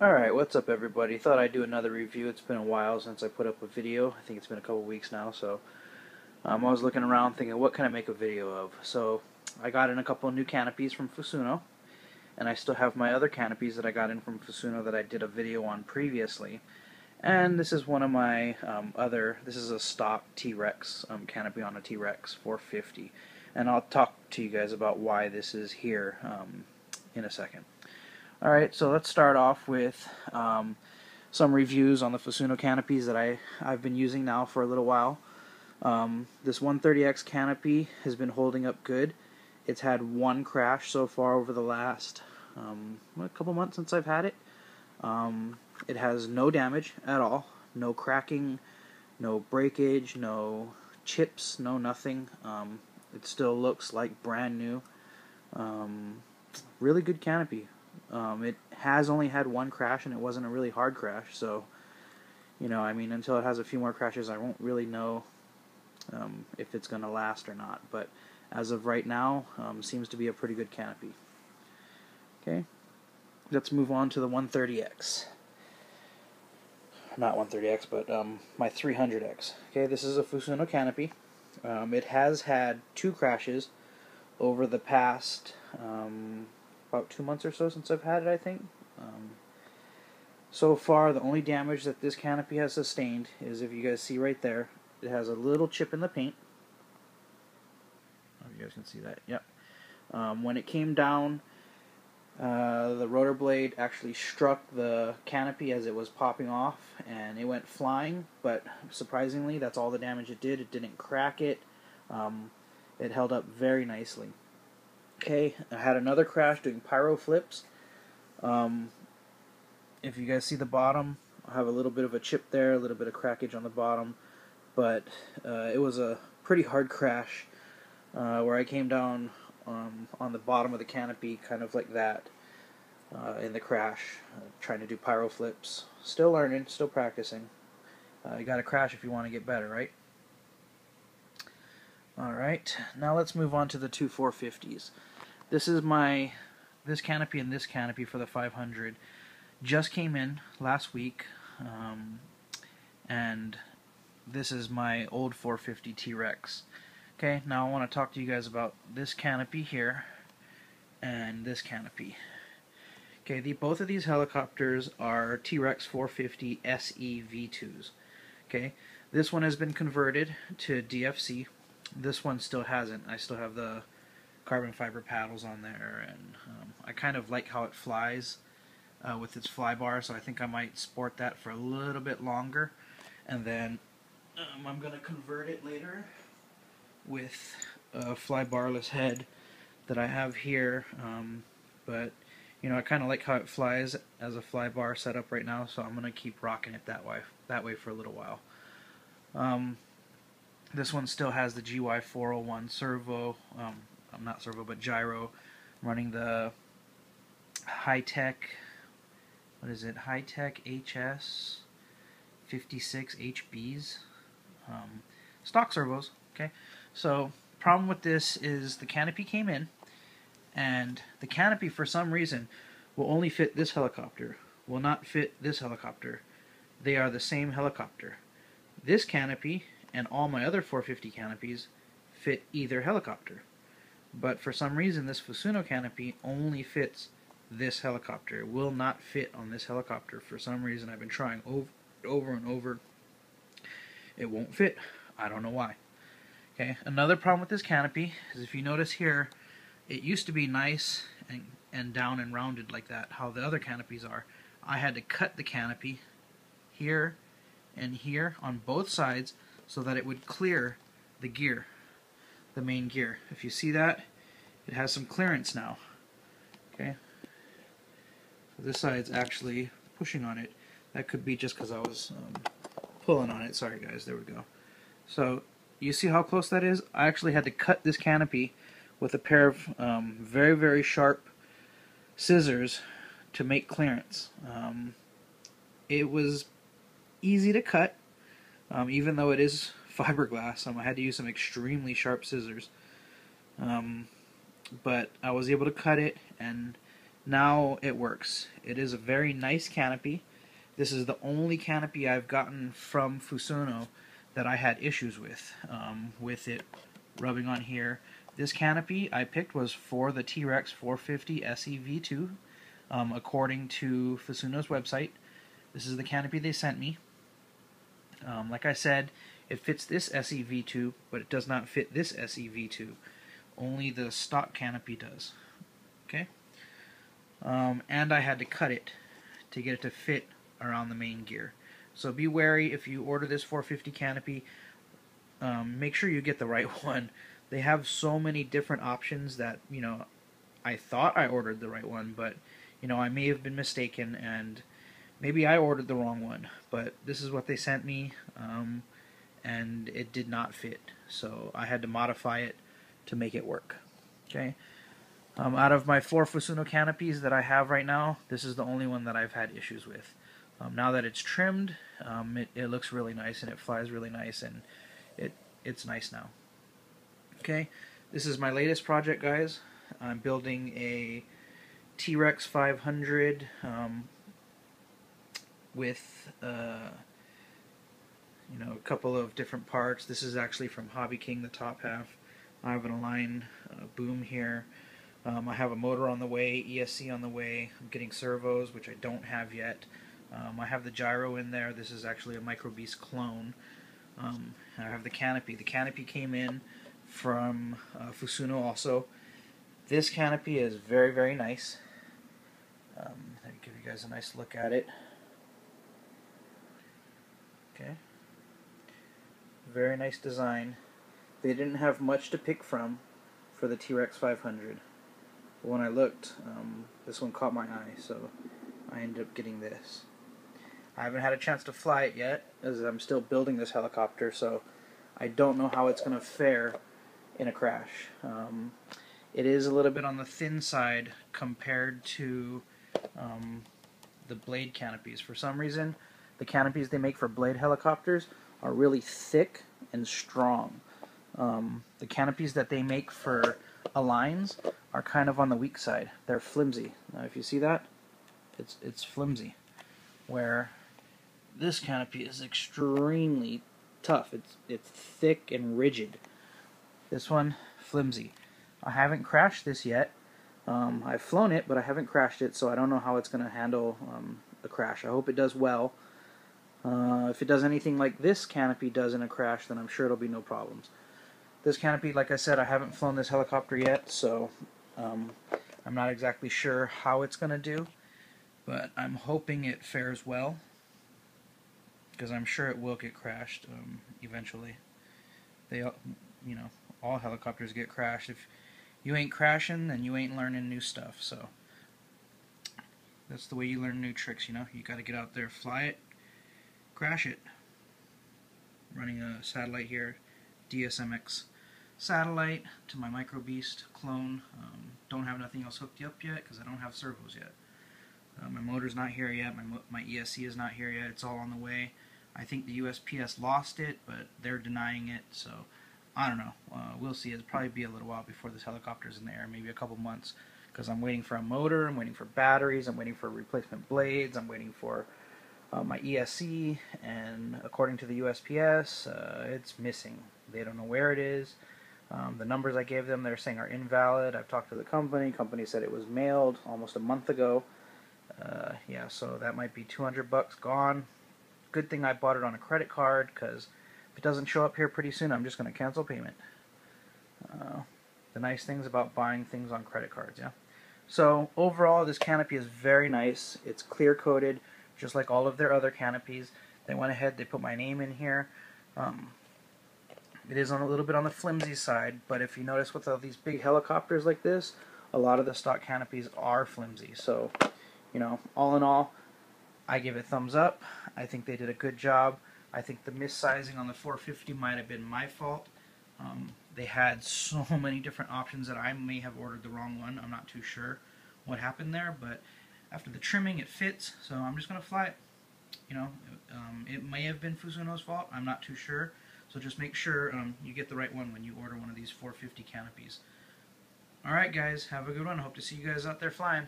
Alright, what's up everybody? Thought I'd do another review. It's been a while since I put up a video. I think it's been a couple weeks now, so I was looking around thinking, what can I make a video of? So I got in a couple of new canopies from Fusuno, and I still have my other canopies that I got in from Fusuno that I did a video on previously. And this is one of my this is a stock Trex canopy on a Trex 450. And I'll talk to you guys about why this is here in a second. Alright, so let's start off with some reviews on the Fusuno canopies that I've been using now for a little while. This 130X canopy has been holding up good. It's had one crash so far over the last a couple months since I've had it. It has no damage at all, no cracking, no breakage, no chips, no nothing. It still looks like brand new. Really good canopy. It has only had one crash, and it wasn't a really hard crash, so, you know, I mean, until it has a few more crashes, I won't really know if it's going to last or not, but as of right now, seems to be a pretty good canopy. Okay, let's move on to the 130X. Not 130X, but my 300X. Okay, this is a Fusuno canopy. It has had two crashes over the past about 2 months or so since I've had it, I think. So far, the only damage that this canopy has sustained is, if you guys see right there, it has a little chip in the paint. I don't know if you guys can see that. Yep. When it came down, the rotor blade actually struck the canopy as it was popping off, and it went flying, but surprisingly, that's all the damage it did. It didn't crack it. It held up very nicely. Okay, I had another crash doing pyro flips. If you guys see the bottom, I have a little bit of a chip there, a little bit of crackage on the bottom, but it was a pretty hard crash where I came down on the bottom of the canopy, kind of like that, in the crash, trying to do pyro flips. Still learning, still practicing. You gotta crash if you want to get better, right? Alright, now let's move on to the two 450s. This is this canopy and this canopy for the 500 just came in last week, and this is my old 450 Trex. Okay, now I want to talk to you guys about this canopy here and this canopy. Okay, both of these helicopters are Trex 450 SE V2s. Okay, this one has been converted to DFC. This one still hasn't. I still have the carbon fiber paddles on there, and I kind of like how it flies with its fly bar, so I think I might sport that for a little bit longer, and then I'm going to convert it later with a fly barless head that I have here, but you know, I kind of like how it flies as a fly bar setup right now, so I'm going to keep rocking it that way for a little while. This one still has the GY401 servo, not servo, but gyro, running the high-tech, what is it, high-tech HS 56 HBs, stock servos. Okay, so problem with this is the canopy came in, and the canopy for some reason will only fit this helicopter, will not fit this helicopter. They are the same helicopter. This canopy and all my other 450 canopies fit either helicopter. But for some reason, this Fusuno canopy only fits this helicopter. It will not fit on this helicopter. For some reason, I've been trying over and over. It won't fit. I don't know why. Okay, another problem with this canopy is, if you notice here, it used to be nice and down and rounded like that, how the other canopies are. I had to cut the canopy here and here on both sides so that it would clear the gear, the main gear. If you see that, it has some clearance now. Okay, so this side's actually pushing on it. That could be just because I was pulling on it. Sorry guys, there we go. So you see how close that is? I actually had to cut this canopy with a pair of very, very sharp scissors to make clearance. It was easy to cut, even though it is fiberglass. I had to use some extremely sharp scissors, but I was able to cut it, and Now it works. It is a very nice canopy. This is the only canopy I've gotten from Fusuno that I had issues with it rubbing on here. This canopy I picked was for the Trex 450 SEV2, according to Fusuno's website. This is the canopy they sent me. Like I said, it fits this SEV2, but it does not fit this SEV2. Only the stock canopy does. Okay? And I had to cut it to get it to fit around the main gear. So be wary if you order this 450 canopy. Make sure you get the right one. They have so many different options that, you know, I thought I ordered the right one, but, you know, I may have been mistaken, and maybe I ordered the wrong one. But this is what they sent me, and it did not fit. So I had to modify it to make it work. Okay. Out of my 4 Fusuno canopies that I have right now, this is the only one that I've had issues with. Now that it's trimmed, it looks really nice and it flies really nice, and it's nice now. Okay, this is my latest project, guys. I'm building a Trex 500 with you know, a couple of different parts. This is actually from Hobby King, the top half. I have an Align boom here. I have a motor on the way, ESC on the way. I'm getting servos, which I don't have yet. I have the gyro in there. This is actually a Micro Beast clone. I have the canopy. The canopy came in from Fusuno also. This canopy is very, very nice. Let me give you guys a nice look at it. Okay. Very nice design. They didn't have much to pick from for the Trex 500. But when I looked, this one caught my eye, so I ended up getting this. I haven't had a chance to fly it yet, as I'm still building this helicopter, so I don't know how it's going to fare in a crash. It is a little bit on the thin side compared to the blade canopies. For some reason, the canopies they make for blade helicopters are really thick and strong. The canopies that they make for Aligns are kind of on the weak side. They're flimsy. Now, if you see that, it's flimsy. Where this canopy is extremely tough. It's thick and rigid. This one, flimsy. I haven't crashed this yet. I've flown it, but I haven't crashed it, so I don't know how it's going to handle a crash. I hope it does well. If it does anything like this canopy does in a crash, then I'm sure it'll be no problems. This canopy, like I said, I haven't flown this helicopter yet, so I'm not exactly sure how it's going to do, but I'm hoping it fares well, because I'm sure it will get crashed eventually. They, you know, all helicopters get crashed. If you ain't crashing, then you ain't learning new stuff. So that's the way you learn new tricks. You know, you got to get out there, fly it, crash it. Running a satellite here, DSMX satellite to my Micro Beast clone. Don't have nothing else hooked up yet because I don't have servos yet. My motor's not here yet. My ESC is not here yet. It's all on the way. I think the USPS lost it, but they're denying it, so I don't know. We'll see. It'll probably be a little while before this helicopter's in the air, maybe a couple months, because I'm waiting for a motor, I'm waiting for batteries, I'm waiting for replacement blades, I'm waiting for my ESC, and according to the USPS, it's missing. They don't know where it is. The numbers I gave them, they're saying are invalid. I've talked to the company. Company said it was mailed almost a month ago. Yeah, so that might be $200 gone. Good thing I bought it on a credit card, because if it doesn't show up here pretty soon, I'm just going to cancel payment. The nice things about buying things on credit cards, yeah. So overall, this canopy is very nice. It's clear coated, just like all of their other canopies. They went ahead, they put my name in here. It is a little bit on the flimsy side, but if you notice with all these big helicopters like this, a lot of the stock canopies are flimsy. So, you know, all in all, I give it thumbs up. I think they did a good job. I think the missizing on the 450 might have been my fault. They had so many different options that I may have ordered the wrong one. I'm not too sure what happened there, but after the trimming, it fits, so I'm just going to fly it. You know, it may have been Fusuno's fault. I'm not too sure. So just make sure you get the right one when you order one of these 450 canopies. Alright guys, have a good one. Hope to see you guys out there flying.